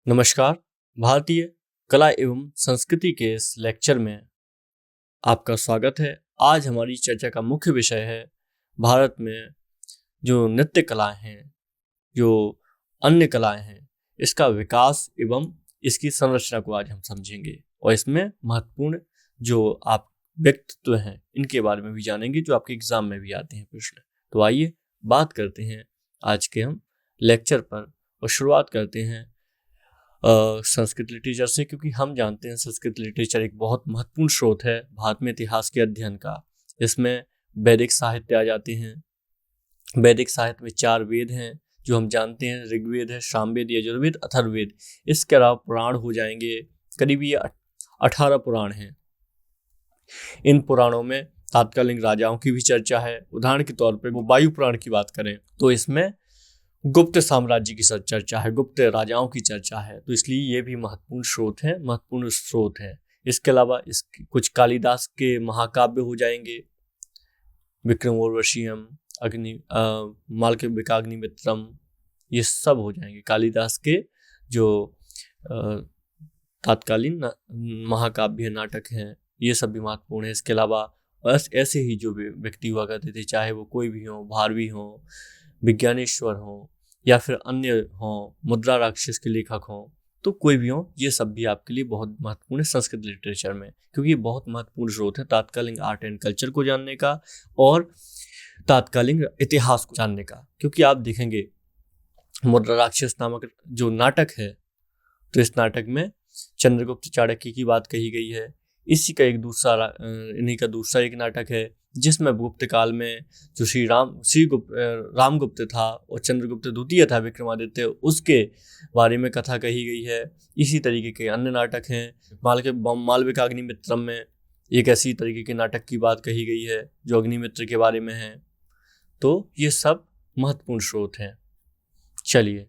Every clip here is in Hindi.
नमस्कार। भारतीय कला एवं संस्कृति के इस लेक्चर में आपका स्वागत है। आज हमारी चर्चा का मुख्य विषय है भारत में जो नृत्य कलाएं हैं, जो अन्य कलाएं हैं, इसका विकास एवं इसकी संरचना को आज हम समझेंगे और इसमें महत्वपूर्ण जो आप व्यक्तित्व हैं इनके बारे में भी जानेंगे जो आपके एग्जाम में भी आते हैं प्रश्न। तो आइए बात करते हैं आज के हम लेक्चर पर और शुरुआत करते हैं संस्कृत लिटरेचर से, क्योंकि हम जानते हैं संस्कृत लिटरेचर एक बहुत महत्वपूर्ण स्रोत है भारत में इतिहास के अध्ययन का। इसमें वैदिक साहित्य आ जाते हैं। वैदिक साहित्य में 4 वेद हैं जो हम जानते हैं, ऋग्वेद है, सामवेद, यजुर्वेद, अथर्ववेद। इसके अलावा पुराण हो जाएंगे, करीब ये 18 पुराण हैं। इन पुराणों में तात्कालिक राजाओं की भी चर्चा है। उदाहरण के तौर पर वायु पुराण की बात करें तो इसमें गुप्त साम्राज्य की चर्चा है, गुप्त राजाओं की चर्चा है, तो इसलिए ये भी महत्वपूर्ण स्रोत है। इसके अलावा कुछ कालिदास के महाकाव्य हो जाएंगे, विक्रमोर्वशीयम, मालविकाग्निमित्रम, ये सब हो जाएंगे कालिदास के जो तात्कालीन महाकाव्य नाटक हैं, ये सब भी महत्वपूर्ण है। इसके अलावा बस ऐसे ही जो व्यक्ति हुआ करते थे, चाहे वो कोई भी हो, भारवी हो, विज्ञानेश्वर हो या फिर अन्य हो, मुद्रा राक्षस के लेखक हो, तो कोई भी हो, ये सब भी आपके लिए बहुत महत्वपूर्ण है संस्कृत लिटरेचर में, क्योंकि ये बहुत महत्वपूर्ण स्रोत है तात्कालिक आर्ट एंड कल्चर को जानने का और तात्कालिक इतिहास को जानने का। क्योंकि आप देखेंगे मुद्रा राक्षस नामक जो नाटक है, तो इस नाटक में चंद्रगुप्त चाणक्य की बात कही गई है। इन्हीं का दूसरा एक नाटक है जिसमें गुप्त काल में जो रामगुप्त था और चंद्रगुप्त द्वितीय था विक्रमादित्य, उसके बारे में कथा कही गई है। इसी तरीके के अन्य नाटक हैं। मालविकाग्निमित्रम में एक ऐसी तरीके के नाटक की बात कही गई है जो अग्निमित्र के बारे में है। तो ये सब महत्वपूर्ण स्रोत हैं। चलिए,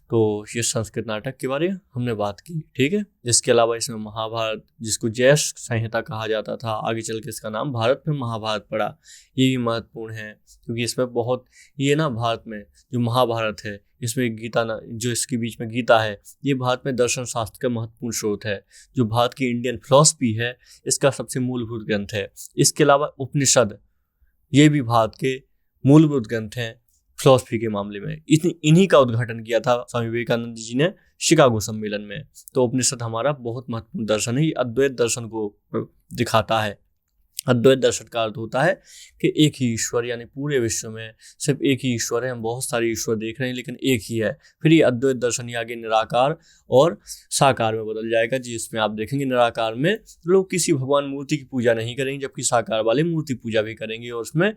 तो ये संस्कृत नाटक के बारे में हमने बात की, ठीक है। इसके अलावा इसमें महाभारत, जिसको जैश संहिता कहा जाता था, आगे चल के इसका नाम भारत में महाभारत पड़ा, ये भी महत्वपूर्ण है। क्योंकि इसमें भारत में जो महाभारत है, इसमें गीता जो इसके बीच में गीता है, ये भारत में दर्शन शास्त्र का महत्वपूर्ण स्रोत है। जो भारत की इंडियन फिलॉसफी है, इसका सबसे मूलभूत ग्रंथ है। इसके अलावा उपनिषद, ये भी भारत के मूलभूत ग्रंथ हैं फिलॉसफी के मामले में। इन्हीं का उद्घाटन किया था स्वामी विवेकानंद जी ने शिकागो सम्मेलन में। तो उपनिषद हमारा बहुत महत्वपूर्ण दर्शन है, ये अद्वैत दर्शन को दिखाता है। अद्वैत दर्शन का अर्थ होता है कि एक ही ईश्वर, यानी पूरे विश्व में सिर्फ एक ही ईश्वर है। हम बहुत सारे ईश्वर देख रहे हैं लेकिन एक ही है। फिर ये अद्वैत दर्शन ही आगे निराकार और साकार में बदल जाएगा, जिसमें आप देखेंगे निराकार में लोग किसी भगवान मूर्ति की पूजा नहीं करेंगे, जबकि साकार वाले मूर्ति पूजा भी करेंगे और उसमें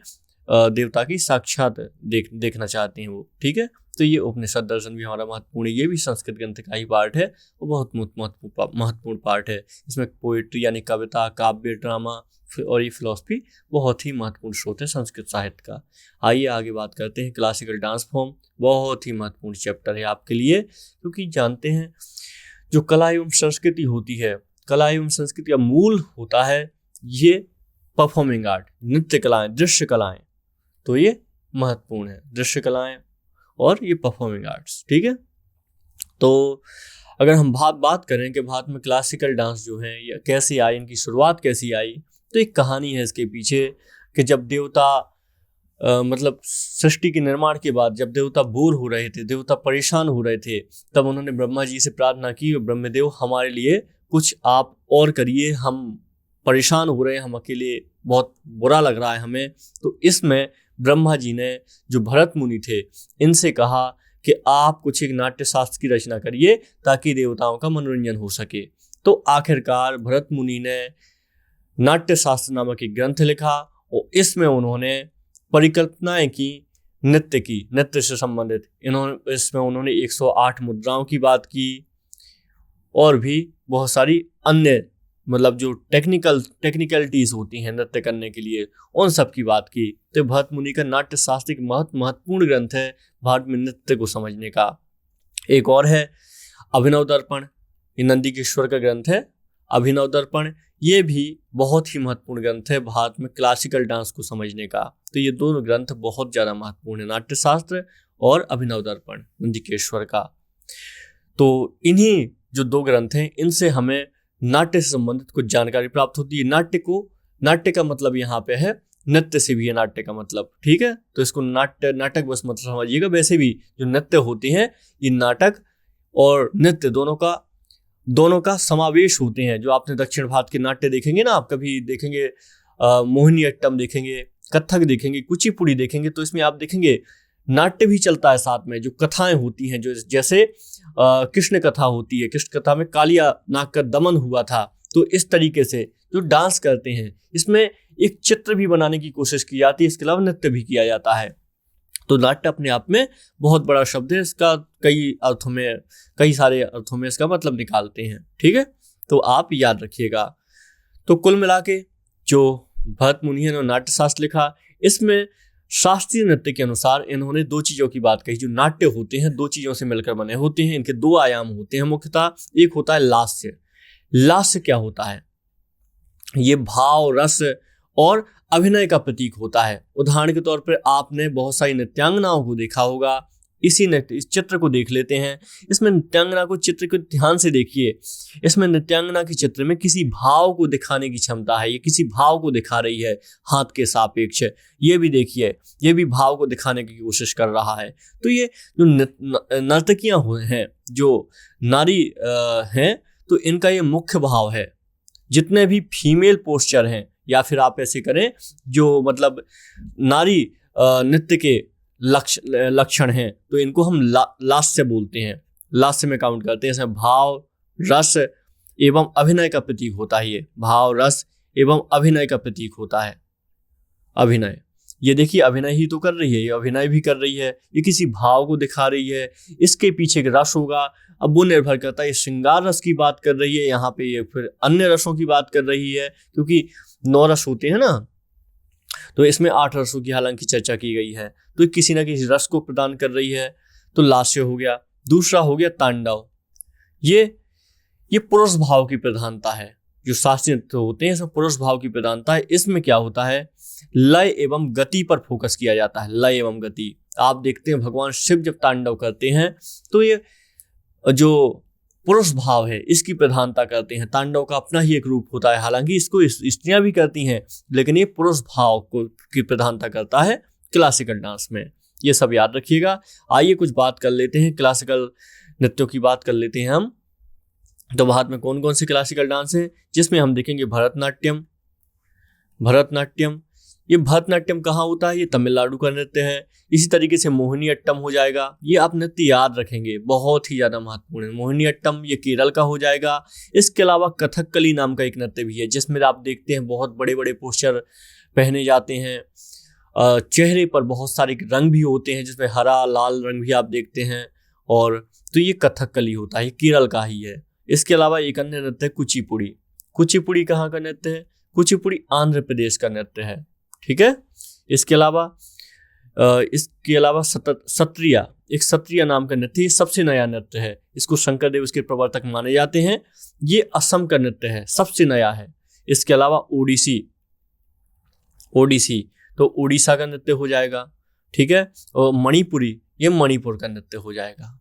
देवता की साक्षात देखना चाहते हैं वो, ठीक है। तो ये उपनिषद दर्शन भी हमारा महत्वपूर्ण है। ये भी संस्कृत ग्रंथ का ही पार्ट है और बहुत महत्वपूर्ण पार्ट है। इसमें पोएट्री यानी कविता, काव्य, ड्रामा और ये फिलॉसफी बहुत ही महत्वपूर्ण स्रोत है संस्कृत साहित्य का। आइए आगे बात करते हैं क्लासिकल डांस फॉर्म। बहुत ही महत्वपूर्ण चैप्टर है आपके लिए, क्योंकि जानते हैं जो कला एवं संस्कृति होती है, कला एवं संस्कृति का मूल होता है ये परफॉर्मिंग आर्ट, नृत्य कलाएं, दृश्य कलाएं। तो ये महत्वपूर्ण है, दृश्य कलाएं और ये परफॉर्मिंग आर्ट्स, ठीक है। तो अगर हम बात करें कि भारत में क्लासिकल डांस जो है ये कैसे आई, इनकी शुरुआत कैसी आई, तो एक कहानी है इसके पीछे कि जब देवता मतलब सृष्टि के निर्माण के बाद जब देवता बोर हो रहे थे, देवता परेशान हो रहे थे, तब उन्होंने ब्रह्मा जी से प्रार्थना की, ब्रह्मदेव हमारे लिए कुछ आप और करिए, हम परेशान हो रहे हैं, हम अकेले, बहुत बुरा लग रहा है हमें। तो इसमें ब्रह्मा जी ने जो भरत मुनि थे इनसे कहा कि आप कुछ एक नाट्य शास्त्र की रचना करिए ताकि देवताओं का मनोरंजन हो सके। तो आखिरकार भरत मुनि ने नाट्य शास्त्र नामक एक ग्रंथ लिखा और इसमें उन्होंने परिकल्पनाएं की नृत्य से संबंधित। इसमें उन्होंने 108 मुद्राओं की बात की और भी बहुत सारी अन्य मतलब जो टेक्निकलिटीज होती हैं नृत्य करने के लिए, उन सब की बात की। तो भरत मुनि का नाट्य शास्त्र एक महत्वपूर्ण ग्रंथ है भारत में नृत्य को समझने का। एक और है अभिनव दर्पण, ये नंदीकेश्वर का ग्रंथ है अभिनव दर्पण, ये भी बहुत ही महत्वपूर्ण ग्रंथ है भारत में क्लासिकल डांस को समझने का। तो ये दोनों ग्रंथ बहुत ज़्यादा महत्वपूर्ण है, नाट्य शास्त्र और अभिनव दर्पण नंदीकेश्वर का। तो इन्हीं जो 2 ग्रंथ हैं इनसे हमें नाट्य से संबंधित कुछ जानकारी प्राप्त होती है। नाट्य का मतलब यहाँ पे है नृत्य से भी है नाट्य का मतलब, ठीक है। तो इसको नाटक बस मतलब समझिएगा। वैसे भी जो नृत्य होते हैं ये नाटक और नृत्य दोनों का समावेश होते हैं। जो आपने दक्षिण भारत के नाट्य देखेंगे ना, आप कभी देखेंगे मोहिनीअट्टम देखेंगे, कथक देखेंगे, कुचिपुड़ी देखेंगे, तो इसमें आप देखेंगे नाट्य भी चलता है साथ में। जो कथाएं होती हैं, जो जैसे कृष्ण कथा होती है, कृष्ण कथा में कालिया नाग का दमन हुआ था, तो इस तरीके से जो डांस करते हैं इसमें एक चित्र भी बनाने की कोशिश की जाती है। इसके अलावा नृत्य भी किया जाता है। तो नाट्य अपने आप में बहुत बड़ा शब्द है। इसका कई सारे अर्थों में इसका मतलब निकालते हैं, ठीक है। तो आप याद रखिएगा। तो कुल मिला के जो भरत मुनि ने नाट्य शास्त्र लिखा, इसमें शास्त्रीय नृत्य के अनुसार इन्होंने 2 चीजों की बात कही। जो नाट्य होते हैं 2 चीजों से मिलकर बने होते हैं। इनके 2 आयाम होते हैं मुख्यतः। एक होता है लास्य। लास्य क्या होता है? ये भाव, रस और अभिनय का प्रतीक होता है। उदाहरण के तौर पर आपने बहुत सारी नृत्यांगनाओं को देखा होगा। इस चित्र को देख लेते हैं। इसमें नृत्यांगना को चित्र को ध्यान से देखिए। इसमें नृत्यांगना के चित्र में किसी भाव को दिखाने की क्षमता है। ये किसी भाव को दिखा रही है हाथ के सापेक्ष। ये भी देखिए, ये भी भाव को दिखाने की कोशिश कर रहा है। तो ये जो नर्तकियां हैं, जो नारी हैं, तो इनका ये मुख्य भाव है। जितने भी फीमेल पोस्चर हैं, या फिर आप ऐसे करें जो मतलब नारी नृत्य के लक्षण हैं, तो इनको हम लास्य बोलते हैं। लास्य में काउंट करते हैं। इसमें भाव, रस एवं अभिनय का प्रतीक होता है। ये भाव, रस एवं अभिनय का प्रतीक होता है। अभिनय, ये देखिए अभिनय ही तो कर रही है, ये अभिनय भी कर रही है। ये किसी भाव को दिखा रही है। इसके पीछे एक रस होगा। अब वो निर्भर करता है, ये श्रृंगार रस की बात कर रही है, यहाँ पे ये फिर अन्य रसों की बात कर रही है, क्योंकि 9 रस होते हैं ना। तो इसमें 8 रसों की हालांकि चर्चा की गई है। तो किसी ना किसी रस को प्रदान कर रही है। तो लास्य हो गया। दूसरा हो गया तांडव। ये पुरुष भाव की प्रधानता है। जो शास्त्रीय नृत्य होते हैं इसमें पुरुष भाव की प्रधानता है। इसमें क्या होता है, लय एवं गति पर फोकस किया जाता है। लय एवं गति। आप देखते हैं भगवान शिव जब तांडव करते हैं तो ये जो पुरुष भाव है इसकी प्रधानता करते हैं। तांडव का अपना ही एक रूप होता है। हालांकि इसको स्त्रियां भी करती हैं, लेकिन ये पुरुष भाव की प्रधानता करता है क्लासिकल डांस में। ये सब याद रखिएगा। आइए कुछ बात कर लेते हैं, क्लासिकल नृत्यों की बात कर लेते हैं हम। तो भारत में कौन कौन से क्लासिकल डांस हैं, जिसमें हम देखेंगे भरतनाट्यम। ये भरतनाट्यम कहाँ होता है? ये तमिलनाडु का नृत्य है। इसी तरीके से मोहिनीअट्टम हो जाएगा। ये आप नृत्य याद रखेंगे, बहुत ही ज़्यादा महत्वपूर्ण है। मोहिनीअट्टम ये केरल का हो जाएगा। इसके अलावा कथकली नाम का एक नृत्य भी है, जिसमें आप देखते हैं बहुत बड़े बड़े पोस्चर पहने जाते हैं। चेहरे पर बहुत सारे रंग भी होते हैं, जिसमें हरा लाल रंग भी आप देखते हैं। और तो ये कथकली होता है, ये केरल का ही है। इसके अलावा एक अन्य नृत्य है कुचिपुड़ी। कुचिपुड़ी कहाँ का नृत्य है? कुचिपुड़ी आंध्र प्रदेश का नृत्य है, ठीक है। इसके अलावा सत्रिया, एक सत्रिया नाम का नृत्य, ये सबसे नया नृत्य है। इसको शंकरदेव इसके प्रवर्तक माने जाते हैं। ये असम का नृत्य है, सबसे नया है। इसके अलावा ओडिसी तो उड़ीसा का नृत्य हो जाएगा, ठीक है। और मणिपुरी, ये मणिपुर का नृत्य हो जाएगा।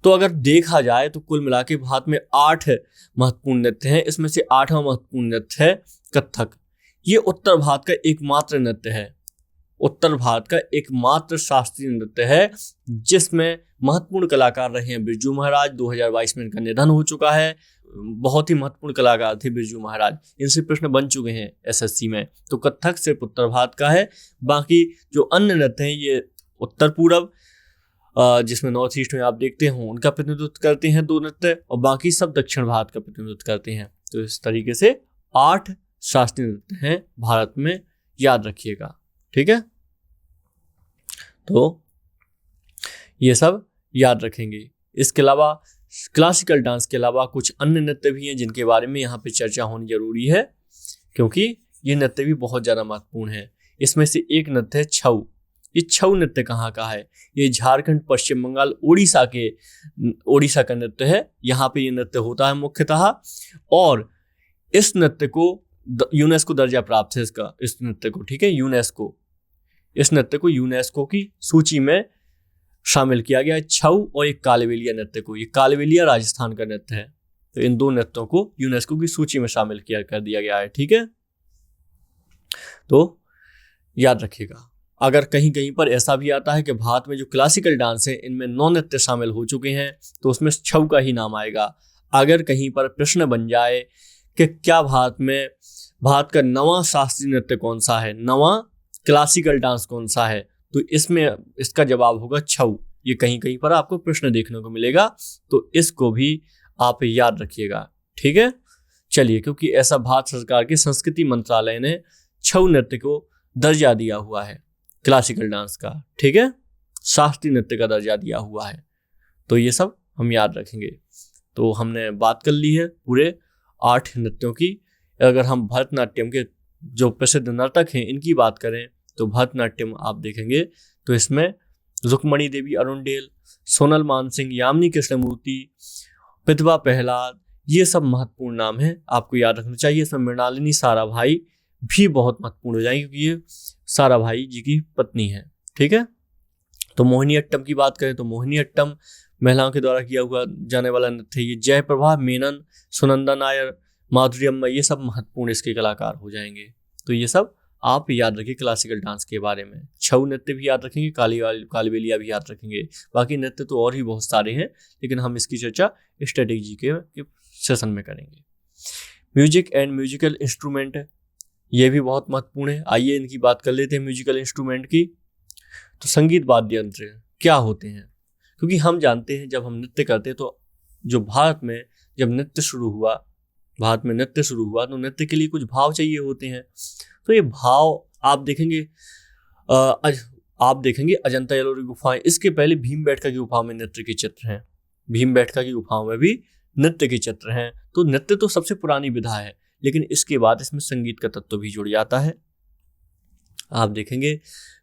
तो अगर देखा जाए तो कुल मिला के भारत में 8 महत्वपूर्ण नृत्य हैं। इसमें से 8वां महत्वपूर्ण नृत्य है कथक। ये उत्तर भारत का एकमात्र नृत्य है, उत्तर भारत का एकमात्र शास्त्रीय नृत्य है, जिसमें महत्वपूर्ण कलाकार रहे हैं बिरजू महाराज। 2022 में इनका निधन हो चुका है। बहुत ही महत्वपूर्ण कलाकार थे बिरजू महाराज। इनसे प्रश्न बन चुके हैं एसएससी में। तो कथक सिर्फ उत्तर भारत का है। बाकी जो अन्य नृत्य हैं ये उत्तर पूर्व, जिसमें नॉर्थ ईस्ट में आप देखते हो, उनका प्रतिनिधित्व करते हैं 2 नृत्य, और बाकी सब दक्षिण भारत का प्रतिनिधित्व करते हैं। तो इस तरीके से 8 शास्त्रीय नृत्य हैं भारत में, याद रखिएगा, ठीक है। तो ये सब याद रखेंगे। इसके अलावा क्लासिकल डांस के अलावा कुछ अन्य नृत्य भी हैं जिनके बारे में यहाँ पे चर्चा होनी जरूरी है, क्योंकि ये नृत्य भी बहुत ज़्यादा महत्वपूर्ण है। इसमें से एक नृत्य है छऊ। ये छऊ नृत्य कहाँ का है? ये झारखंड, पश्चिम बंगाल, उड़ीसा का नृत्य है। यहाँ पे ये नृत्य होता है मुख्यतः, और इस नृत्य को यूनेस्को दर्जा प्राप्त है इस नृत्य को, ठीक है। इस नृत्य को यूनेस्को की सूची में शामिल किया गया है छऊ और एक कालबेलिया नृत्य को। ये कालबेलिया राजस्थान का नृत्य है, तो इन दो नृत्यों को यूनेस्को की सूची में शामिल कर दिया गया है। ठीक है, तो याद रखिएगा। अगर कहीं कहीं पर ऐसा भी आता है कि भारत में जो क्लासिकल डांस है इनमें 9 नृत्य शामिल हो चुके हैं, तो उसमें छऊ का ही नाम आएगा। अगर कहीं पर प्रश्न बन जाए कि क्या भारत का नवा शास्त्रीय नृत्य कौन सा है, नवा क्लासिकल डांस कौन सा है, तो इसमें इसका जवाब होगा छऊ। ये कहीं कहीं पर आपको प्रश्न देखने को मिलेगा, तो इसको भी आप याद रखिएगा। ठीक है, चलिए, क्योंकि ऐसा भारत सरकार के संस्कृति मंत्रालय ने छऊ नृत्य को दर्जा दिया हुआ है क्लासिकल डांस का। ठीक है, शास्त्रीय नृत्य का दर्जा दिया हुआ है, तो ये सब हम याद रखेंगे। तो हमने बात कर ली है पूरे 8 नृत्यों की। अगर हम भरतनाट्यम के जो प्रसिद्ध नर्तक हैं इनकी बात करें तो भरतनाट्यम आप देखेंगे तो इसमें रुक्मणी देवी अरुणडेल, सोनल मानसिंह, यामिनी कृष्णमूर्ति, प्रतिभा प्रहलाद, ये सब महत्वपूर्ण नाम हैं, आपको याद रखना चाहिए। इसमें मृणालिनी साराभाई भी बहुत महत्वपूर्ण हो जाएंगे क्योंकि ये साराभाई जी की पत्नी है। ठीक है, तो मोहिनीअट्टम की बात करें तो मोहिनीअट्टम महिलाओं के द्वारा किया हुआ जाने वाला नृत्य। ये जयप्रभा मेनन, सुनंदा नायर, माधुर्यम्मा, ये सब महत्वपूर्ण इसके कलाकार हो जाएंगे। तो ये सब आप याद रखिए क्लासिकल डांस के बारे में। छऊ नृत्य भी याद रखेंगे, कालबेलिया भी याद रखेंगे। बाकी नृत्य तो और भी बहुत सारे हैं, लेकिन हम इसकी चर्चा स्ट्रेटेजी के सेशन में करेंगे। म्यूजिक एंड म्यूजिकल इंस्ट्रूमेंट, ये भी बहुत महत्वपूर्ण है। आइए इनकी बात कर लेते हैं म्यूजिकल इंस्ट्रूमेंट की। तो संगीत वाद्य यंत्र क्या होते हैं, क्योंकि हम जानते हैं जब हम नृत्य करते हैं तो जो भारत में नृत्य शुरू हुआ तो नृत्य के लिए कुछ भाव चाहिए होते हैं। तो ये भाव आप देखेंगे अजंता एलोरा गुफाएं, इसके पहले भीमबेटका की गुफा में नृत्य के चित्र हैं, भीमबेटका की गुफाओं में भी नृत्य के चित्र हैं। तो नृत्य तो सबसे पुरानी विधा है, लेकिन इसके बाद इसमें संगीत का तत्व भी जुड़ जाता है। आप देखेंगे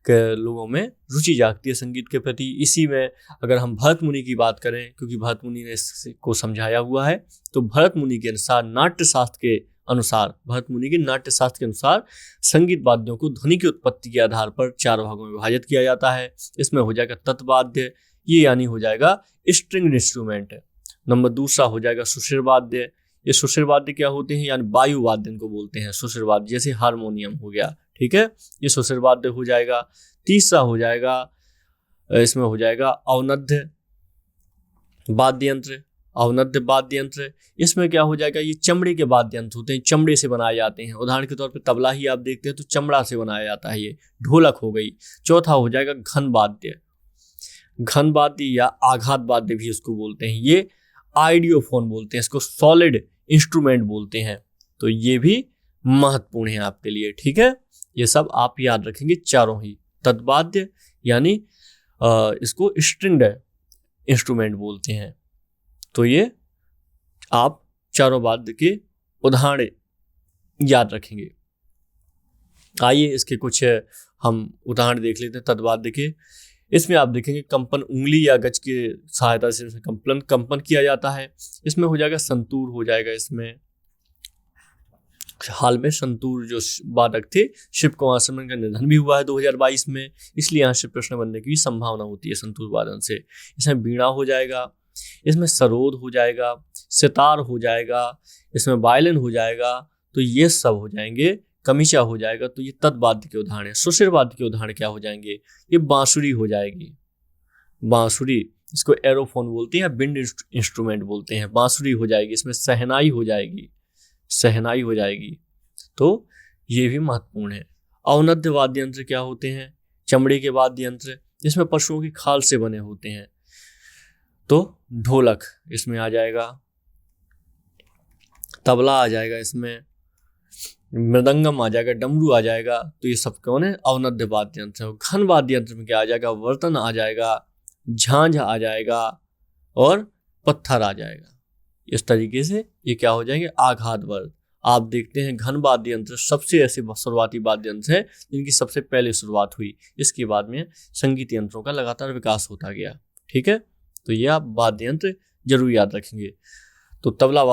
कि लोगों में रुचि जागती है संगीत के प्रति। इसी में अगर हम भरत मुनि की बात करें, क्योंकि भरत मुनि ने इसको समझाया हुआ है, तो भरत मुनि के नाट्य शास्त्र के अनुसार संगीत वाद्यों को ध्वनि की उत्पत्ति के आधार पर 4 भागों में विभाजित किया जाता है। इसमें हो जाएगा तत्वाद्य, ये यानी हो जाएगा स्ट्रिंग इंस्ट्रूमेंट। नंबर दूसरा हो जाएगा सुशिर वाद्य। ये सुशिर वाद्य क्या होते हैं, यानी वायु वाद्य इनको बोलते हैं सुशिर वाद्य, जैसे हारमोनियम हो गया। ठीक है, ये सुशिर वाद्य हो जाएगा। तीसरा हो जाएगा, इसमें हो जाएगा अवनद्य वाद्य यंत्र। अवनद्य वाद्य यंत्र, इसमें क्या हो जाएगा, ये चमड़े के वाद्य यंत्र होते हैं, चमड़े से बनाए जाते हैं। उदाहरण के तौर पे तबला ही आप देखते हैं तो चमड़ा से बनाया जाता है, ये ढोलक हो गई। चौथा हो जाएगा घन वाद्य, घन वाद्य या आघात वाद्य भी इसको बोलते हैं। ये आइडियोफोन बोलते हैं इसको, सॉलिड इंस्ट्रूमेंट बोलते हैं। तो ये भी महत्वपूर्ण है आपके लिए। ठीक है, ये सब आप याद रखेंगे चारों ही। तद्वाद्य यानी इसको स्ट्रिंग्ड इंस्ट्रूमेंट बोलते हैं। तो ये आप चारों वाद्य के उदाहरण याद रखेंगे। आइए इसके कुछ हम उदाहरण देख लेते हैं तद्वाद्य के। इसमें आप देखेंगे कंपन उंगली या गज की सहायता से कंपन किया जाता है। इसमें हो जाएगा संतूर हो जाएगा। इसमें हाल में संतूर जो वादक थे शिव कुमार शर्मा का निधन भी हुआ है 2022 में, इसलिए यहाँ से प्रश्न बनने की भी संभावना होती है संतूर वादन से। इसमें बीड़ा हो जाएगा, इसमें सरोद हो जाएगा, सितार हो जाएगा, इसमें वायलिन हो जाएगा। तो ये सब हो जाएंगे। कमीचा हो जाएगा। तो ये तद्वाद्य के उदाहरण है। सुशिर वाद्य के उदाहरण क्या हो जाएंगे, ये बांसुरी हो जाएगी। बांसुरी, इसको एरोफोन बोलते हैं या विंड इंस्ट्रूमेंट बोलते हैं। बांसुरी हो जाएगी। इसमें सहनाई हो जाएगी, सहनाई हो जाएगी। तो ये भी महत्वपूर्ण है। अवनद्य वाद्य यंत्र क्या होते हैं, चमड़े के वाद्य यंत्र, जिसमें पशुओं की खाल से बने होते हैं। तो ढोलक इसमें आ जाएगा, तबला आ जाएगा, इसमें मृदंगम आ जाएगा, डमरू आ जाएगा। तो ये सब कौन है, अवनद्य वाद्य यंत्र। घन वाद्य यंत्र में क्या आ जाएगा, वर्तन आ जाएगा, झांझ आ जाएगा और पत्थर आ जाएगा। इस तरीके से ये क्या हो जाएंगे, आघात वर्ग। आप देखते हैं घन वाद्य यंत्र सबसे ऐसे शुरुआती वाद्य यंत्र है जिनकी सबसे पहले शुरुआत हुई। इसके बाद में संगीत यंत्रों का लगातार विकास होता गया। ठीक है, तो ये आप वाद्य यंत्र जरूर याद रखेंगे। तो तबला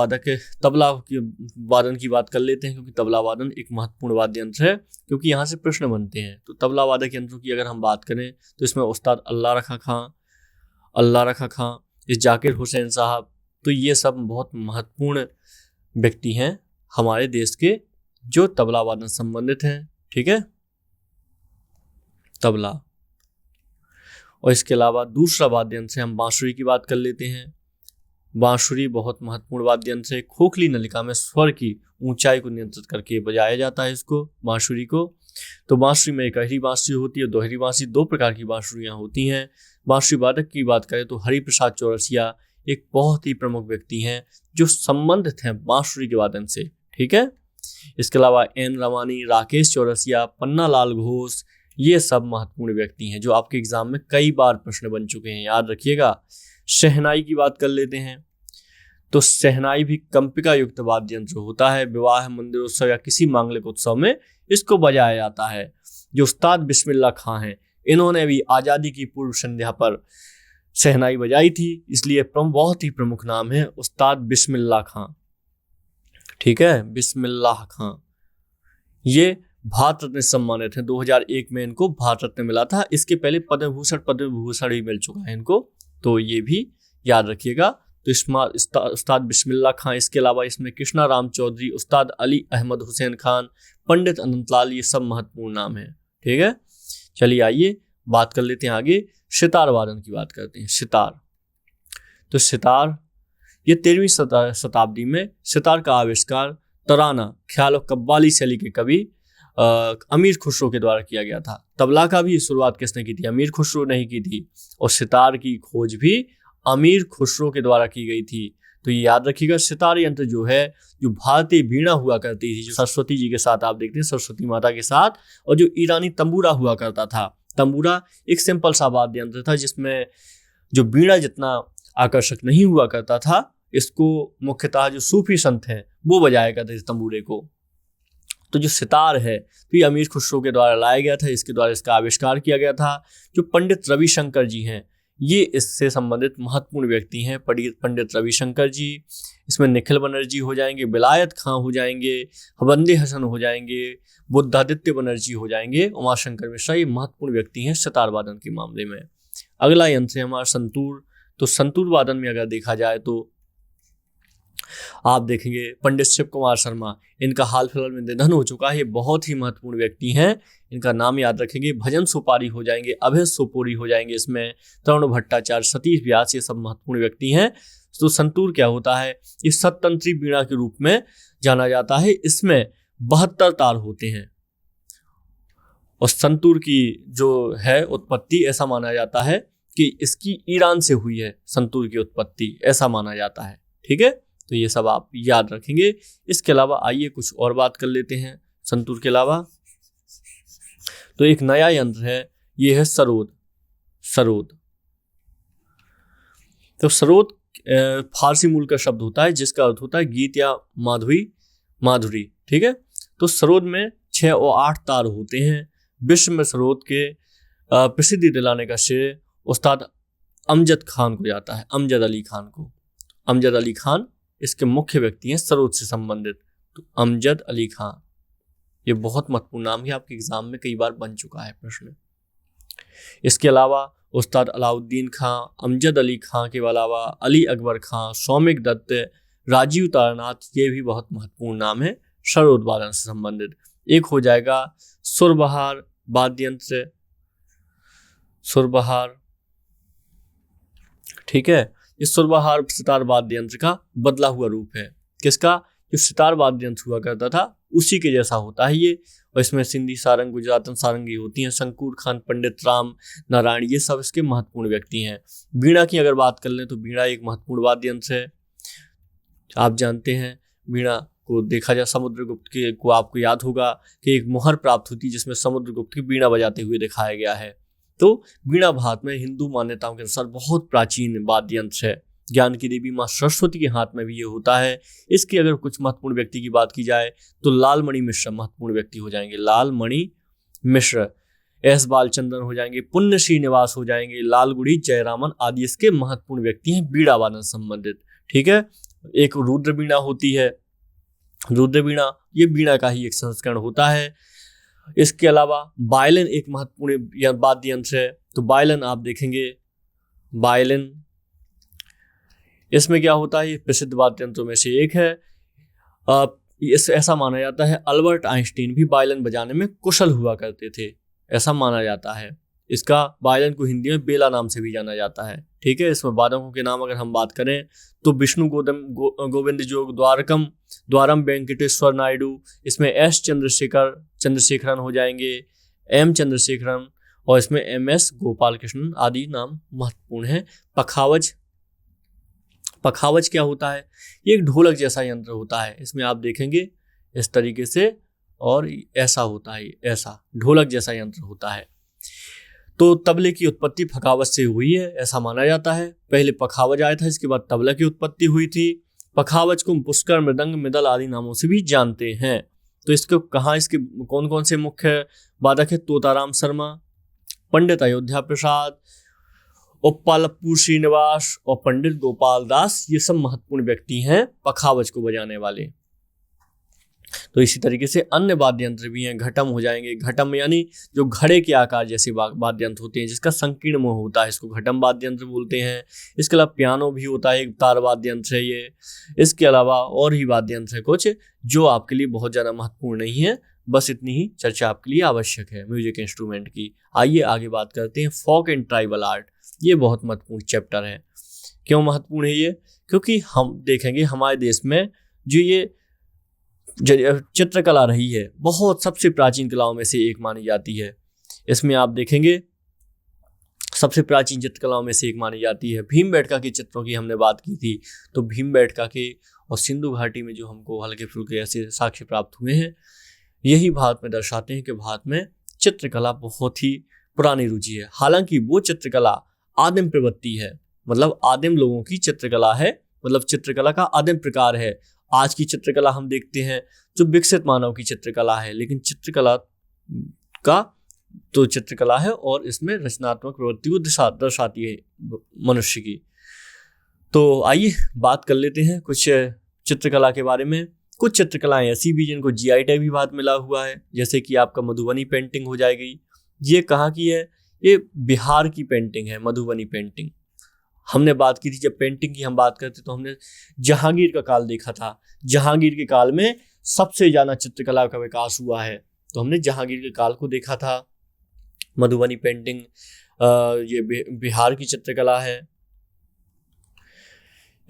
की वादन की बात कर लेते हैं, क्योंकि तबला वादन एक महत्वपूर्ण वाद्य यंत्र है, क्योंकि यहाँ से प्रश्न बनते हैं। तो तबला वादक यंत्रों की अगर हम बात करें तो इसमें उस्ताद अल्लाह रखा खां, अल्लाह रखा खां, ये जाकिर हुसैन साहब। तो ये सब बहुत महत्वपूर्ण व्यक्ति हैं हमारे देश के जो तबला वादन संबंधित हैं। ठीक है, तबला। और इसके अलावा दूसरा वाद्य यंत्र से हम बांसुरी की बात कर लेते हैं। बांसुरी बहुत महत्वपूर्ण वाद्य यंत्र है। खोखली नलिका में स्वर की ऊंचाई को नियंत्रित करके बजाया जाता है इसको, बांसुरी को। तो बांसुरी में एकहरी बांसुरी होती है, दोहरी बांसुरी, दो प्रकार की बांसुरियां होती हैं। बांसुरी वादक की बात करें तो हरिप्रसाद चौरसिया एक बहुत ही प्रमुख व्यक्ति हैं जो संबंधित हैं बांसुरी के वादन से। ठीक है, इसके अलावा एन रमानी, राकेश चौरसिया, पन्ना लाल घोष, ये सब महत्वपूर्ण व्यक्ति हैं जो आपके एग्जाम में कई बार प्रश्न बन चुके हैं, याद रखिएगा। शहनाई की बात कर लेते हैं। तो शहनाई भी कंपिका युक्त वाद्य यंत्र होता है। विवाह, मंदिरोत्सव या किसी मांगलिक उत्सव में इसको बजाया जाता है। जो उस्ताद बिस्मिल्लाह खां हैं, इन्होंने भी आज़ादी की पूर्व संध्या पर शहनाई बजाई थी, इसलिए बहुत ही प्रमुख नाम है उस्ताद बिस्मिल्लाह खां। ठीक है, बिस्मिल्लाह खां। ये भारत रत्न सम्मानित हैं, 2001 में इनको भारत रत्न मिला था। इसके पहले पद्म भूषण भी मिल चुका है इनको, तो ये भी याद रखिएगा। तो उस्ताद बिस्मिल्लाह खां, इसके अलावा इसमें कृष्णा राम चौधरी, उस्ताद अली अहमद हुसैन खान, पंडित अनंतलाल, ये सब महत्वपूर्ण नाम हैं। ठीक है, चलिए आइए बात कर लेते हैं आगे। सितार वादन की बात करते हैं। सितार, तो सितार ये 13वीं शताब्दी में सितार का आविष्कार तराना, ख्याल और कव्वाली शैली के कवि अमीर खुसरो के द्वारा किया गया था। तबला का भी शुरुआत किसने की थी? अमीर खुसरो ने ही की थी। और सितार की खोज भी अमीर खुसरो के द्वारा की गई थी। तो ये याद रखिएगा, सितार यंत्र जो है, जो भारतीय वीणा हुआ करती थी, जो सरस्वती जी के साथ आप देखते हैं, सरस्वती माता के साथ, और जो ईरानी तंबूरा हुआ करता था। तंबूरा एक सिंपल सा वाद्य यंत्र था जिसमें जो वीणा जितना आकर्षक नहीं हुआ करता था, इसको मुख्यतः जो सूफी संत हैं वो बजाया करते थे तंबूरे को। तो जो सितार है, तो ये अमीर खुसरो के द्वारा लाया गया था, इसके द्वारा इसका आविष्कार किया गया था। जो पंडित रविशंकर जी हैं, ये इससे संबंधित महत्वपूर्ण व्यक्ति हैं। पंडित रविशंकर जी, इसमें निखिल बनर्जी हो जाएंगे, विलायत खां हो जाएंगे, बंदे हसन हो जाएंगे, बुद्धादित्य बनर्जी हो जाएंगे, उमाशंकर मिश्रा, ये महत्वपूर्ण व्यक्ति हैं सितार वादन के मामले में। अगला यंत्र है हमारा संतूर। तो संतूर वादन में अगर देखा जाए तो आप देखेंगे पंडित शिव कुमार शर्मा, इनका हाल फिलहाल में निधन हो चुका है। ये बहुत ही महत्वपूर्ण व्यक्ति हैं, इनका नाम याद रखेंगे। भजन सुपारी हो जाएंगे, अभय सोपोरी हो जाएंगे, इसमें तरुण भट्टाचार्य, सतीश व्यास, ये सब महत्वपूर्ण व्यक्ति हैं। तो संतूर क्या होता है? ये सततंत्री वीणा के रूप में जाना जाता है। इसमें 72 तार होते हैं। और संतूर की जो है उत्पत्ति, ऐसा माना जाता है कि इसकी ईरान से हुई है, संतूर की उत्पत्ति ऐसा माना जाता है। ठीक है, तो ये सब आप याद रखेंगे। इसके अलावा आइए कुछ और बात कर लेते हैं संतूर के अलावा। तो एक नया यंत्र है, ये है सरोद। सरोद, तो सरोद फारसी मूल का शब्द होता है जिसका अर्थ होता है गीत या माधुरी। ठीक है, तो सरोद में 6 और 8 तार होते हैं। विश्व में सरोद के प्रसिद्धि दिलाने का श्रेय उस्ताद अमजद खान को जाता है, अमजद अली खान को। अमजद अली खान इसके मुख्य व्यक्ति हैं सरोद से संबंधित। तो अमजद अली खान, ये बहुत महत्वपूर्ण नाम है, आपके एग्जाम में कई बार बन चुका है प्रश्न। इसके अलावा उस्ताद अलाउद्दीन खां, अमजद अली खां के अलावा अली अकबर खां, सौमिक दत्त, राजीव तारानाथ, ये भी बहुत महत्वपूर्ण नाम है सरोद वादन से संबंधित। एक हो जाएगा सुरबहार वाद्य यंत्र, सुरबहार। ठीक है, इस सुरबहार सितार वाद्य यंत्र का बदला हुआ रूप है। किसका? जो सितार वाद्य यंत्र हुआ करता था उसी के जैसा होता है ये। और इसमें सिंधी सारंग, गुजरातन सारंगी होती हैं। शंकूर खान, पंडित राम नारायण, ये सब इसके महत्वपूर्ण व्यक्ति हैं। वीणा की अगर बात कर लें तो वीणा एक महत्वपूर्ण वाद्य यंत्र है। आप जानते हैं वीणा को देखा जाए, समुद्रगुप्त के को आपको याद होगा कि एक मोहर प्राप्त होती है जिसमें समुद्रगुप्त की वीणा बजाते हुए दिखाया गया है। तो वीणा भारत में हिंदू मान्यताओं के अनुसार बहुत प्राचीन वाद्य यंत्र है। ज्ञान की देवी माँ सरस्वती के हाथ में भी ये होता है। इसकी अगर कुछ महत्वपूर्ण व्यक्ति की बात की जाए तो लालमणि मिश्र महत्वपूर्ण व्यक्ति हो जाएंगे। लालमणि मिश्र, एस बालचंद्रन हो जाएंगे, पुण्य श्रीनिवास हो जाएंगे, लालगुड़ी जयरामन आदि इसके महत्वपूर्ण व्यक्ति हैं वीणा वादन संबंधित। ठीक है, एक रुद्र वीणा होती है। रुद्र वीणा ये वीणा का ही एक संस्करण होता है। इसके अलावा वायलिन एक महत्वपूर्ण वाद्य यंत्र है। तो वायलिन आप देखेंगे वायलिन, इसमें क्या होता है, ये प्रसिद्ध वाद्य यंत्रों में से एक है। ऐसा माना जाता है अल्बर्ट आइंस्टीन भी वायलिन बजाने में कुशल हुआ करते थे, ऐसा माना जाता है। इसका वायलिन को हिंदी में बेला नाम से भी जाना जाता है। ठीक है, इसमें वादकों के नाम अगर हम बात करें तो विष्णु गोविंद जोग द्वारम वेंकटेश्वर नायडू, इसमें एस चंद्रशेखरन हो जाएंगे, एम चंद्रशेखरन, और इसमें एम एस गोपाल कृष्णन आदि नाम महत्वपूर्ण है। पखावज क्या होता है, ये एक ढोलक जैसा यंत्र होता है। इसमें आप देखेंगे इस तरीके से, और ऐसा होता है, ऐसा ढोलक जैसा यंत्र होता है। तो तबले की उत्पत्ति पखावज से हुई है, ऐसा माना जाता है। पहले पखावज आया था, इसके बाद तबला की उत्पत्ति हुई थी। पखावज को पुष्कर, मृदंग, मिदल आदि नामों से भी जानते हैं। तो इसके कौन कौन से मुख्य वादक है, तोताराम शर्मा, पंडित अयोध्या प्रसाद, उप्पालप्पू श्रीनिवास और पंडित गोपाल दास, ये सब महत्वपूर्ण व्यक्ति हैं पखावज को बजाने वाले। तो इसी तरीके से अन्य वाद्य यंत्र भी हैं, घटम हो जाएंगे। घटम यानी जो घड़े के आकार जैसे वाद्य यंत्र होते हैं, जिसका संकीर्ण मुंह होता है, इसको घटम वाद्य यंत्र बोलते हैं। इसके अलावा पियानो भी होता है, एक तार वाद्य यंत्र है ये। इसके अलावा और भी वाद्य यंत्र है कुछ जो आपके लिए बहुत ज़्यादा महत्वपूर्ण नहीं है, बस इतनी ही चर्चा आपके लिए आवश्यक है म्यूजिक इंस्ट्रूमेंट की। आइए आगे बात करते हैं फोक एंड ट्राइबल आर्ट। ये बहुत महत्वपूर्ण चैप्टर है। क्यों महत्वपूर्ण है ये? क्योंकि हम देखेंगे हमारे देश में जो ये चित्रकला रही है, बहुत सबसे प्राचीन कलाओं में से एक मानी जाती है। इसमें आप देखेंगे सबसे प्राचीन चित्रकलाओं में से एक मानी जाती है। भीमबेटका के चित्रों की हमने बात की थी, तो भीमबेटका के और सिंधु घाटी में जो हमको हल्के फुल्के ऐसे साक्ष्य प्राप्त हुए हैं, यही भारत में दर्शाते हैं कि भारत में चित्रकला बहुत ही पुरानी रुचि है। हालांकि वो चित्रकला आदिम प्रवृत्ति है, मतलब आदिम लोगों की चित्रकला है, मतलब चित्रकला का आदिम प्रकार है। आज की चित्रकला हम देखते हैं जो विकसित मानव की चित्रकला है, लेकिन चित्रकला का तो चित्रकला है और इसमें रचनात्मक प्रवृत्ति को दर्शाती है मनुष्य की। तो आइए बात कर लेते हैं कुछ चित्रकला के बारे में। कुछ चित्रकलाएं ऐसी भी जिनको जीआई टैग भी बाद मिला हुआ है, जैसे कि आपका मधुबनी पेंटिंग हो जाएगी। ये कहाँ की है? ये बिहार की पेंटिंग है, मधुबनी पेंटिंग। हमने बात की थी, जब पेंटिंग की हम बात करते तो हमने जहांगीर का काल देखा था। जहांगीर के काल में सबसे ज्यादा चित्रकला का विकास हुआ है, तो हमने जहांगीर के काल को देखा था। मधुबनी पेंटिंग ये बिहार की चित्रकला है।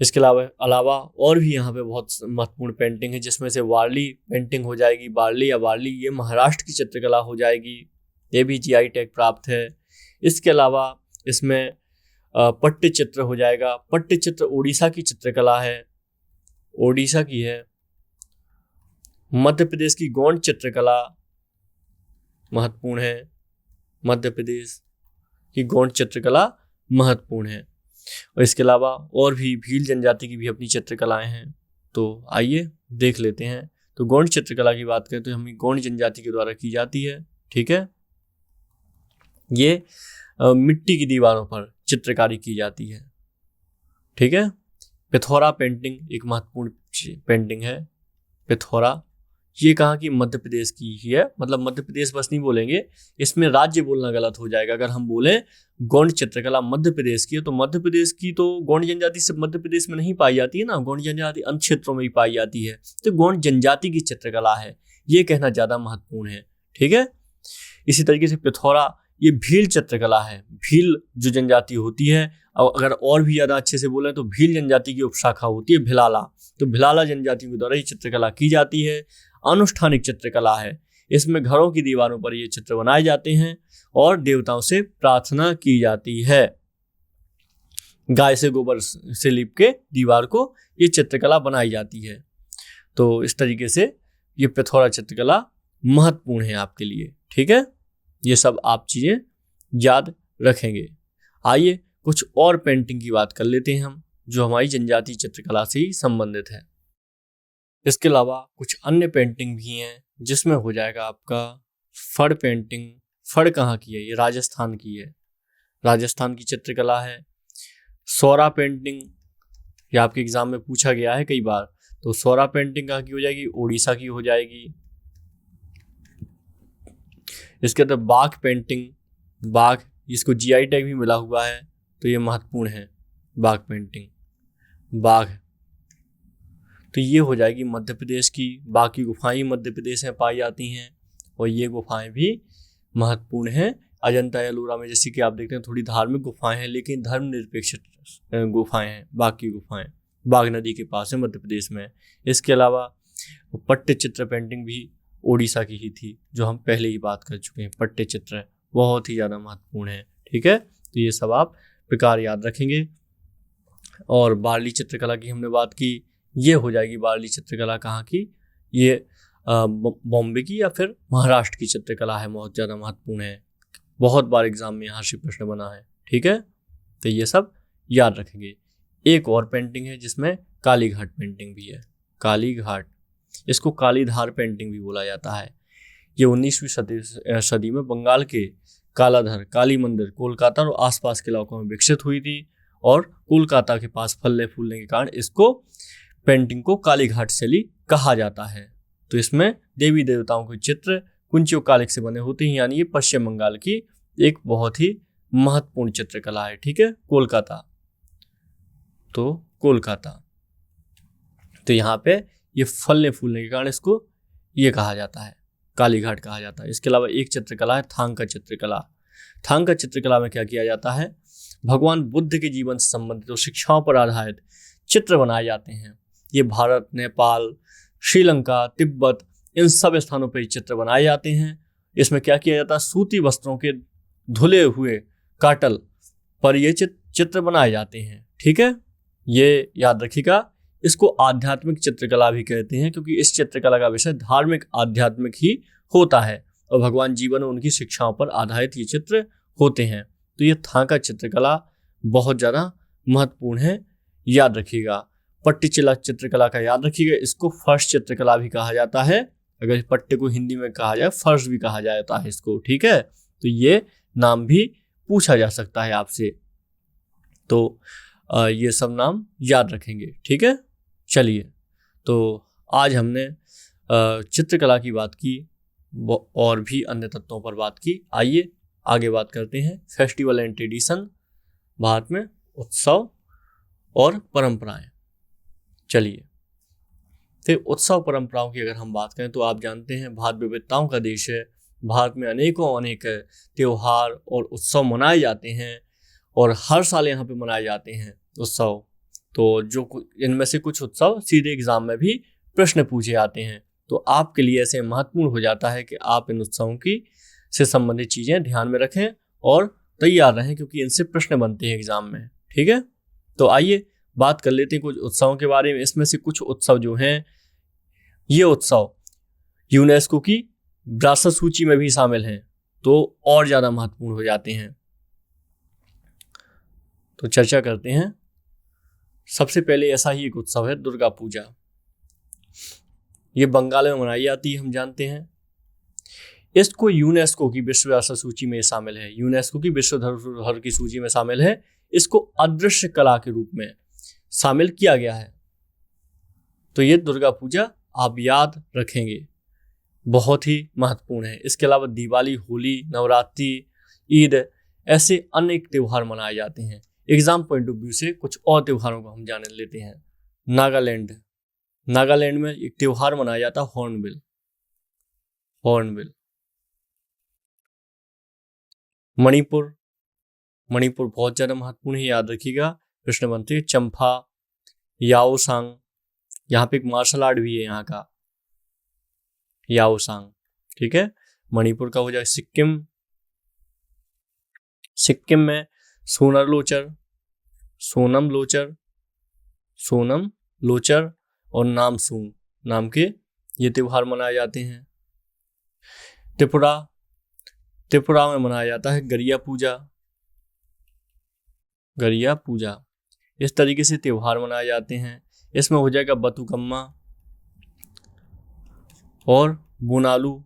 इसके अलावा और भी यहाँ पे बहुत महत्वपूर्ण पेंटिंग है, जिसमें से वारली पेंटिंग हो जाएगी। वारली या वारली ये महाराष्ट्र की चित्रकला हो जाएगी, ये भी जीआई टैग प्राप्त है। इसके अलावा इसमें पट्टचित्र हो जाएगा। पट्टचित्र उड़ीसा की चित्रकला है, ओडिशा की है। मध्य प्रदेश की गोंड चित्रकला महत्वपूर्ण है, मध्य प्रदेश की गोंड चित्रकला महत्वपूर्ण है। और इसके अलावा और भी भील जनजाति की भी अपनी चित्रकलाएं हैं, तो आइए देख लेते हैं। तो गोंड चित्रकला की बात करें तो हम गोंड जनजाति के द्वारा की जाती है। ठीक है, ये मिट्टी की दीवारों पर चित्रकारी की जाती है। ठीक है, पिथौरा पेंटिंग एक महत्वपूर्ण पेंटिंग है। पिथौरा ये कहाँ की? मध्य प्रदेश की ही है, मतलब मध्य प्रदेश बस नहीं बोलेंगे, इसमें राज्य बोलना गलत हो जाएगा। अगर हम बोलें गोंड चित्रकला मध्य प्रदेश की है, तो मध्य प्रदेश की तो गोंड जनजाति सिर्फ मध्य प्रदेश में नहीं पाई जाती है ना, गोंड जनजाति अन्य क्षेत्रों में भी पाई जाती है। तो गोंड जनजाति की चित्रकला है, ये कहना ज़्यादा महत्वपूर्ण है। ठीक है, इसी तरीके से पिथौरा ये भील चित्रकला है। भील जो जनजाति होती है, अगर और भी ज़्यादा अच्छे से बोले तो भील जनजाति की उपशाखा होती है भिलाला। तो भिलाला जनजाति के द्वारा ये चित्रकला की जाती है। अनुष्ठानिक चित्रकला है, इसमें घरों की दीवारों पर ये चित्र बनाए जाते हैं और देवताओं से प्रार्थना की जाती है। गाय से गोबर से लीप के दीवार को ये चित्रकला बनाई जाती है। तो इस तरीके से ये पिथौरा चित्रकला महत्वपूर्ण है आपके लिए। ठीक है, ये सब आप चीज़ें याद रखेंगे। आइए कुछ और पेंटिंग की बात कर लेते हैं हम, जो हमारी जनजातीय चित्रकला से ही संबंधित है। इसके अलावा कुछ अन्य पेंटिंग भी हैं, जिसमें हो जाएगा आपका फड़ पेंटिंग। फड़ कहाँ की है? ये राजस्थान की है, राजस्थान की चित्रकला है। सौरा पेंटिंग ये आपके एग्जाम में पूछा गया है कई बार, तो सौरा पेंटिंग कहाँ की हो जाएगी? उड़ीसा की हो जाएगी। इसके अंदर बाघ पेंटिंग, बाघ इसको जीआई टैग भी मिला हुआ है, तो ये महत्वपूर्ण है बाघ पेंटिंग, बाघ। तो ये हो जाएगी मध्य प्रदेश की। बाकी गुफाएं मध्य प्रदेश में पाई जाती हैं और ये गुफाएं भी महत्वपूर्ण हैं। अजंता एलोरा में जैसे कि आप देखते हैं थोड़ी धार्मिक गुफाएं हैं, लेकिन धर्मनिरपेक्ष गुफाएं हैं। बाकी गुफाएं बाघ नदी के पास है मध्य प्रदेश में। इसके अलावा पट्ट चित्र पेंटिंग भी उड़ीसा की ही थी, जो हम पहले ही बात कर चुके हैं। पट्ट चित्र बहुत ही ज़्यादा महत्वपूर्ण है। ठीक है, तो ये सब आप प्रकार याद रखेंगे। और बार्ली चित्रकला की हमने बात की, ये हो जाएगी बार्ली चित्रकला कहाँ की, ये बॉम्बे की या फिर महाराष्ट्र की चित्रकला है, बहुत ज़्यादा महत्वपूर्ण है। बहुत बार एग्जाम में यहाँ से प्रश्न बना है। ठीक है, तो ये सब याद रखेंगे। एक और पेंटिंग है जिसमें काली घाट पेंटिंग भी है। काली घाट, इसको कालीधार पेंटिंग भी बोला जाता है। ये 19वीं सदी में बंगाल के कालाधर काली मंदिर कोलकाता और आसपास के इलाकों में विकसित हुई थी, और कोलकाता के पास फलने फूलने के कारण इसको पेंटिंग को काली घाट शैली कहा जाता है। तो इसमें देवी देवताओं के चित्र कुंचियों कालिक से बने होते हैं, यानी ये पश्चिम बंगाल की एक बहुत ही महत्वपूर्ण चित्रकला है। ठीक है, कोलकाता, तो कोलकाता, तो यहाँ पे ये फलने फूलने के कारण इसको ये कहा जाता है, काली घाट कहा जाता है। इसके अलावा एक चित्रकला है थांग चित्रकला। थांग चित्रकला में क्या किया जाता है, भगवान बुद्ध के जीवन से संबंधित और शिक्षाओं पर आधारित चित्र बनाए जाते हैं। ये भारत, नेपाल, श्रीलंका, तिब्बत, इन सब स्थानों पर चित्र बनाए जाते हैं। इसमें क्या किया जाता है, सूती वस्त्रों के धुले हुए काटल पर ये चित्र बनाए जाते हैं। ठीक है, ये याद रखिएगा। इसको आध्यात्मिक चित्रकला भी कहते हैं, क्योंकि इस चित्रकला का विषय धार्मिक आध्यात्मिक ही होता है और भगवान जीवन और उनकी शिक्षाओं पर आधारित ये चित्र होते हैं। तो ये थांका चित्रकला बहुत ज़्यादा महत्वपूर्ण है, याद रखिएगा। पट्टिचिला चित्रकला का याद रखिएगा, इसको फर्श चित्रकला भी कहा जाता है। अगर पट्टे को हिंदी में कहा जाए, फर्श भी कहा जाता है इसको। ठीक है, तो ये नाम भी पूछा जा सकता है आपसे, तो ये सब नाम याद रखेंगे। ठीक है, चलिए, तो आज हमने चित्रकला की बात की और भी अन्य तत्वों पर बात की। आइए आगे बात करते हैं फेस्टिवल एंड ट्रेडिशन, भारत में उत्सव और परंपराएं। चलिए, फिर उत्सव परंपराओं की अगर हम बात करें तो आप जानते हैं भारत विविधताओं का देश है। भारत में अनेकों अनेक त्योहार और उत्सव मनाए जाते हैं और हर साल यहाँ पे मनाए जाते हैं उत्सव। तो जो इनमें से कुछ उत्सव सीधे एग्जाम में भी प्रश्न पूछे जाते हैं, तो आपके लिए ऐसे महत्वपूर्ण हो जाता है कि आप इन उत्सवों की से संबंधित चीज़ें ध्यान में रखें और तैयार रहें, क्योंकि इनसे प्रश्न बनते हैं एग्जाम में। ठीक है, तो आइए बात कर लेते हैं कुछ उत्सवों के बारे में। इसमें से कुछ उत्सव जो हैं, ये उत्सव यूनेस्को की विरासत सूची में भी शामिल हैं, तो और ज़्यादा महत्वपूर्ण हो जाते हैं। तो चर्चा करते हैं। सबसे पहले ऐसा ही एक उत्सव है दुर्गा पूजा। ये बंगाल में मनाई जाती है, हम जानते हैं। इसको यूनेस्को की विश्व विरासत सूची में शामिल है, यूनेस्को की विश्व धरोहर की सूची में शामिल है। इसको अदृश्य कला के रूप में शामिल किया गया है। तो ये दुर्गा पूजा आप याद रखेंगे, बहुत ही महत्वपूर्ण है। इसके अलावा दिवाली, होली, नवरात्रि, ईद, ऐसे अनेक त्यौहार मनाए जाते हैं। एग्जाम पॉइंट ऑफ व्यू से कुछ और त्योहारों को हम जान लेते हैं। नागालैंड में एक त्योहार मनाया जाता है हॉर्नबिल। मणिपुर बहुत ज्यादा महत्वपूर्ण है, याद रखिएगा, प्रश्न बनते हैं। चंफा, याओसांग, यहाँ पे एक मार्शल आर्ट भी है यहाँ का, याओसांग। ठीक है, मणिपुर का हो जाए सिक्किम में सोनम लोचर और नामसूंग नाम के ये त्योहार मनाए जाते हैं। त्रिपुरा में मनाया जाता है गरिया पूजा। इस तरीके से त्योहार मनाए जाते हैं। इसमें हो जाएगा बतुकम्मा और बोनालू।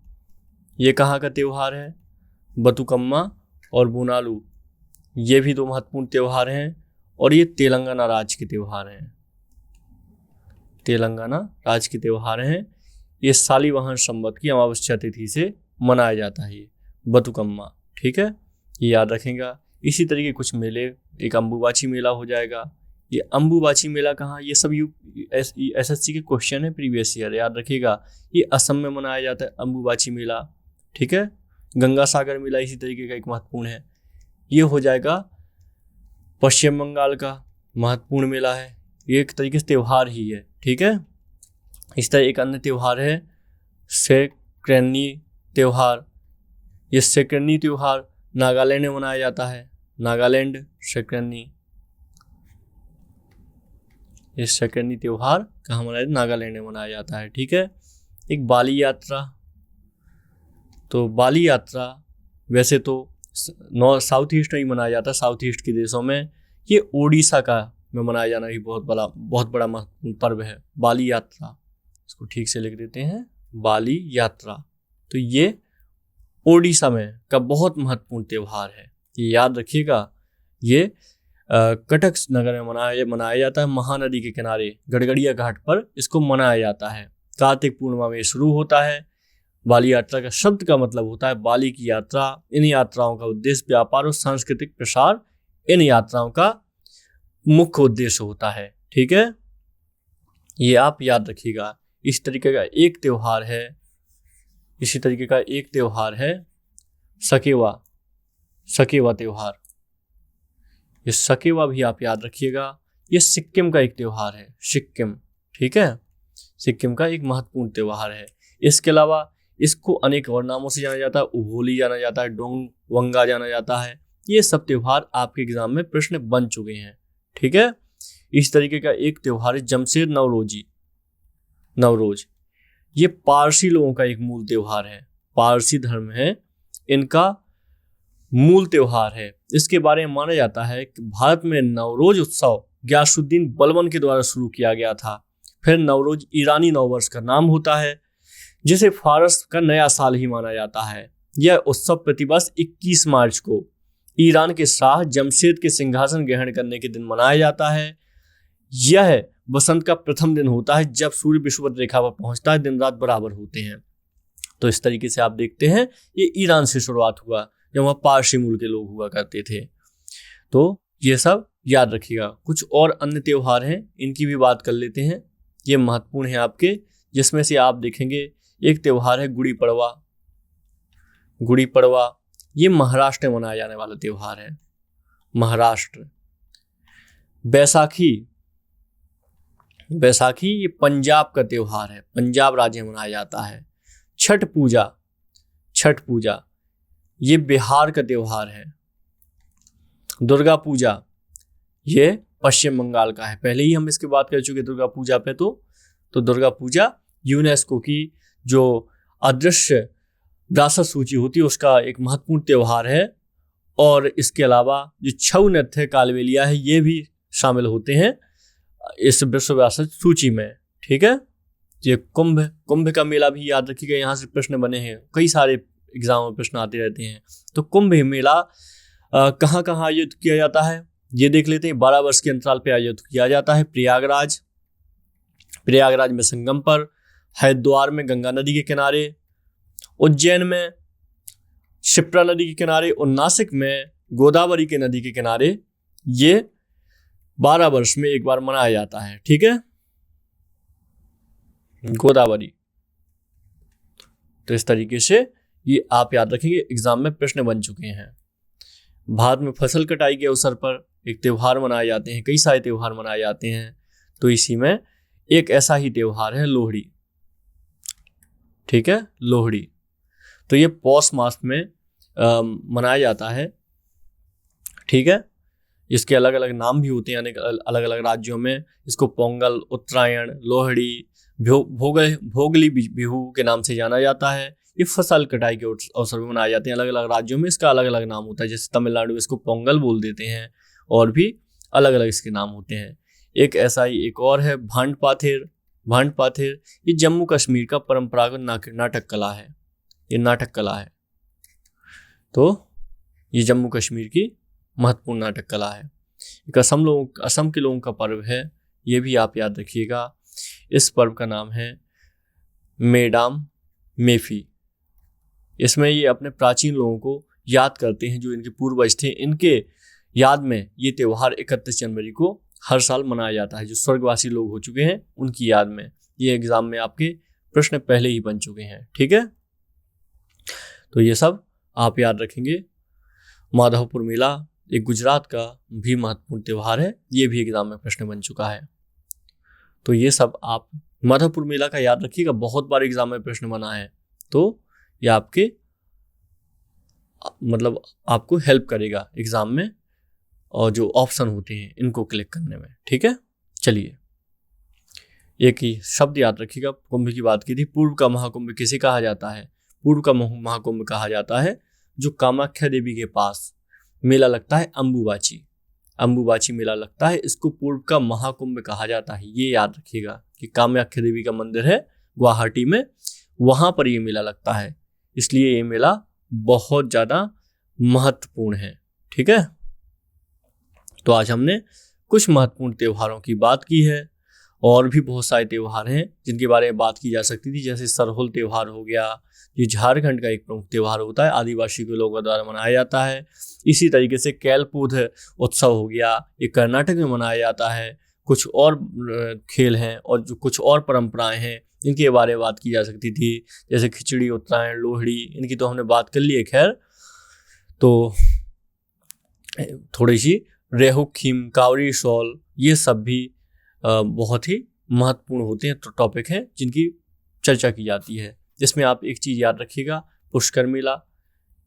ये कहाँ का त्योहार है, बतुकम्मा और बोनालू, ये भी दो महत्वपूर्ण त्योहार हैं और ये तेलंगाना राज्य के त्योहार हैं। ये सालीवाहन संवत की अमावस्या तिथि से मनाया जाता है ये बतुकम्मा। ठीक है, ये याद रखेंगे। इसी तरीके कुछ मेले, एक अम्बुबाची मेला हो जाएगा। ये अम्बुबाची मेला कहाँ, ये सब SSC के क्वेश्चन है प्रीवियस ईयर, याद रखिएगा। ये असम में मनाया जाता है अम्बुबाची मेला, ठीक है। गंगा सागर मेला इसी तरीके का एक महत्वपूर्ण है। ये हो जाएगा पश्चिम बंगाल का महत्वपूर्ण मेला है, ये एक तरीके से त्यौहार ही है, ठीक है। इस तरह एक अन्य त्यौहार है सेक्रेनी त्यौहार। ये सेक्रेनी त्यौहार नागालैंड में मनाया जाता है, नागालैंड सेक्रेनी। ये सेक्रेनी त्यौहार कहाँ मनाया जाता है, नागालैंड में मनाया जाता है, ठीक है। एक बाली यात्रा, तो बाली यात्रा वैसे तो साउथ ईस्ट में ही मनाया जाता है, साउथ ईस्ट के देशों में। ये ओडिशा का में मनाया जाना भी बहुत बड़ा महत्वपूर्ण पर्व है, बाली यात्रा। इसको ठीक से लिख देते हैं, बाली यात्रा। तो ये ओडिशा में का बहुत महत्वपूर्ण त्यौहार है, ये याद रखिएगा। ये कटक नगर में मनाया जाता है, महानदी के किनारे गड़गड़िया घाट पर इसको मनाया जाता है। कार्तिक पूर्णिमा में शुरू होता है। बाली यात्रा का शब्द का मतलब होता है बाली की यात्रा। इन यात्राओं का उद्देश्य व्यापार और सांस्कृतिक प्रसार इन यात्राओं का मुख्य उद्देश्य होता है, ठीक है। ये आप याद रखिएगा। इस तरीके का एक त्यौहार है, इसी तरीके का एक त्यौहार है सकेवा त्यौहार। ये सकेवा भी आप याद रखिएगा। ये सिक्किम का एक त्यौहार है, सिक्किम, ठीक है। सिक्किम का एक महत्वपूर्ण त्यौहार है। इसके अलावा इसको अनेक और नामों से जाना जाता है, उभोली जाना जाता है, डोंग वंगा जाना जाता है। ये सब त्यौहार आपके एग्जाम में प्रश्न बन चुके हैं, ठीक है। इस तरीके का एक त्यौहार है जमशेद नवरोज। ये पारसी लोगों का एक मूल त्यौहार है, पारसी धर्म है इनका मूल त्यौहार है। इसके बारे में माना जाता है कि भारत में नवरोज उत्सव गयासुद्दीन बलबन के द्वारा शुरू किया गया था। फिर नवरोज ईरानी नववर्ष का नाम होता है, जिसे फारस का नया साल ही माना जाता है। यह उत्सव प्रतिवर्ष 21 मार्च को ईरान के शाह जमशेद के सिंहासन ग्रहण करने के दिन मनाया जाता है। यह बसंत का प्रथम दिन होता है, जब सूर्य विषुवत रेखा पर पहुंचता है, दिन रात बराबर होते हैं। तो इस तरीके से आप देखते हैं ये ईरान से शुरुआत हुआ, जब वहाँ पारसी मूल के लोग हुआ करते थे। तो ये सब याद रखिएगा। कुछ और अन्य त्यौहार हैं, इनकी भी बात कर लेते हैं। ये महत्वपूर्ण है आपके, जिसमें से आप देखेंगे एक त्यौहार है गुड़ी पड़वा। ये महाराष्ट्र में मनाया जाने वाला त्यौहार है, महाराष्ट्र। बैसाखी ये पंजाब का त्यौहार है, पंजाब राज्य में मनाया जाता है। छठ पूजा ये बिहार का त्यौहार है। दुर्गा पूजा ये पश्चिम बंगाल का है। पहले ही हम इसकी बात कर चुके दुर्गा पूजा पे। तो दुर्गा पूजा यूनेस्को की जो अदृश्य विरासत सूची होती है उसका एक महत्वपूर्ण त्यौहार है। और इसके अलावा जो छऊ नृत्य है, कालबेलिया है, ये भी शामिल होते हैं इस विश्व विरासत सूची में, ठीक है। ये कुंभ का मेला भी याद रखिएगा, यहाँ से प्रश्न बने हैं, कई सारे एग्जाम में प्रश्न आते रहते हैं। तो कुंभ मेला कहाँ कहाँ आयोजित किया जाता है ये देख लेते हैं। 12 वर्ष के अंतराल पे आयोजित किया जाता है। प्रयागराज में संगम पर, हरिद्वार में गंगा नदी के किनारे, उज्जैन में क्षिप्रा नदी के किनारे और नासिक में गोदावरी के नदी के किनारे। ये 12 वर्ष में एक बार मनाया जाता है, ठीक है, गोदावरी। तो इस तरीके से ये आप याद रखेंगे, एग्जाम में प्रश्न बन चुके हैं। भारत में फसल कटाई के अवसर पर एक त्यौहार मनाए जाते हैं, कई सारे त्यौहार मनाए जाते हैं। तो इसी में एक ऐसा ही त्यौहार है लोहड़ी, ठीक है, लोहड़ी। तो ये पौष मास में मनाया जाता है, ठीक है। इसके अलग अलग नाम भी होते हैं अलग अलग राज्यों में। इसको पोंगल, उत्तरायण, लोहड़ी, भोगली बिहू के नाम से जाना जाता है। ये फसल कटाई के अवसर में मनाए जाते हैं। अलग अलग राज्यों में इसका अलग अलग नाम होता है। जैसे तमिलनाडु में इसको पोंगल बोल देते हैं, और भी अलग अलग इसके नाम होते हैं। एक ऐसा ही एक और है भांड पाथेर। ये जम्मू कश्मीर का परंपरागत नाटक कला है, ये नाटक कला है। तो ये जम्मू कश्मीर की महत्वपूर्ण नाटक कला है। एक असम के लोगों का पर्व है, ये भी आप याद रखिएगा। इस पर्व का नाम है मेडाम मेफी। इसमें ये अपने प्राचीन लोगों को याद करते हैं, जो इनके पूर्वज थे, इनके याद में ये त्यौहार 31 जनवरी को हर साल मनाया जाता है। जो स्वर्गवासी लोग हो चुके हैं उनकी याद में। ये एग्जाम में आपके प्रश्न पहले ही बन चुके हैं, ठीक है। तो ये सब आप याद रखेंगे। माधवपुर मेला एक गुजरात का भी महत्वपूर्ण त्यौहार है, ये भी एग्जाम में प्रश्न बन चुका है। तो ये सब आप माधवपुर मेला का याद रखिएगा, बहुत बार एग्जाम में प्रश्न बना है, तो ये आपके मतलब आपको हेल्प करेगा एग्जाम में, और जो ऑप्शन होते हैं इनको क्लिक करने में, ठीक है। चलिए एक ही शब्द याद रखिएगा। कुंभ की बात की थी, पूर्व का महाकुंभ किसे कहा जाता है? पूर्व का महाकुंभ कहा जाता है जो कामाख्या देवी के पास मेला लगता है, अंबुबाची मेला लगता है, इसको पूर्व का महाकुंभ कहा जाता है। ये याद रखिएगा कि कामाख्या देवी का मंदिर है गुवाहाटी में, वहां पर ये मेला लगता है, इसलिए ये मेला बहुत ज्यादा महत्वपूर्ण है, ठीक है। तो आज हमने कुछ महत्वपूर्ण त्योहारों की बात की है, और भी बहुत सारे त्योहार हैं जिनके बारे में बात की जा सकती थी, जैसे सरहुल त्योहार हो गया, ये झारखंड का एक प्रमुख त्योहार होता है, आदिवासी के लोगों द्वारा मनाया जाता है। इसी तरीके से कैलपूध उत्सव हो गया, ये कर्नाटक में मनाया जाता है। कुछ और खेल हैं और जो कुछ और परंपराएं हैं इनके बारे में बात की जा सकती थी, जैसे खिचड़ी, उत्तरायण, लोहड़ी, इनकी तो हमने बात कर ली है। खैर, तो थोड़ी सी रेहू खीम, कावरी शॉल, ये सब भी बहुत ही महत्वपूर्ण होते हैं, तो टॉपिक हैं जिनकी चर्चा की जाती है। जिसमें आप एक चीज़ याद रखिएगा, पुष्कर मेला,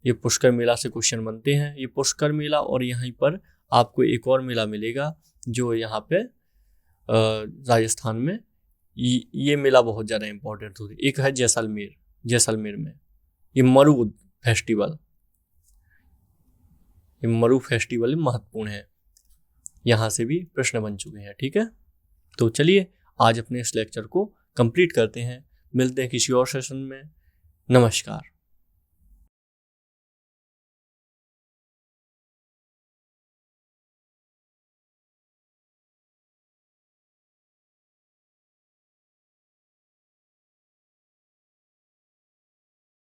ये पुष्कर मेला से क्वेश्चन बनते हैं। ये पुष्कर मेला, और यहीं पर आपको एक और मेला मिलेगा जो यहाँ पे राजस्थान में, ये मेला बहुत ज़्यादा इम्पोर्टेंट होती है। एक है जैसलमेर में ये मरु फेस्टिवल, ये मरु फेस्टिवल महत्वपूर्ण है, यहाँ से भी प्रश्न बन चुके हैं, ठीक है। तो चलिए आज अपने इस लेक्चर को कंप्लीट करते हैं, मिलते हैं किसी और सेशन में। नमस्कार।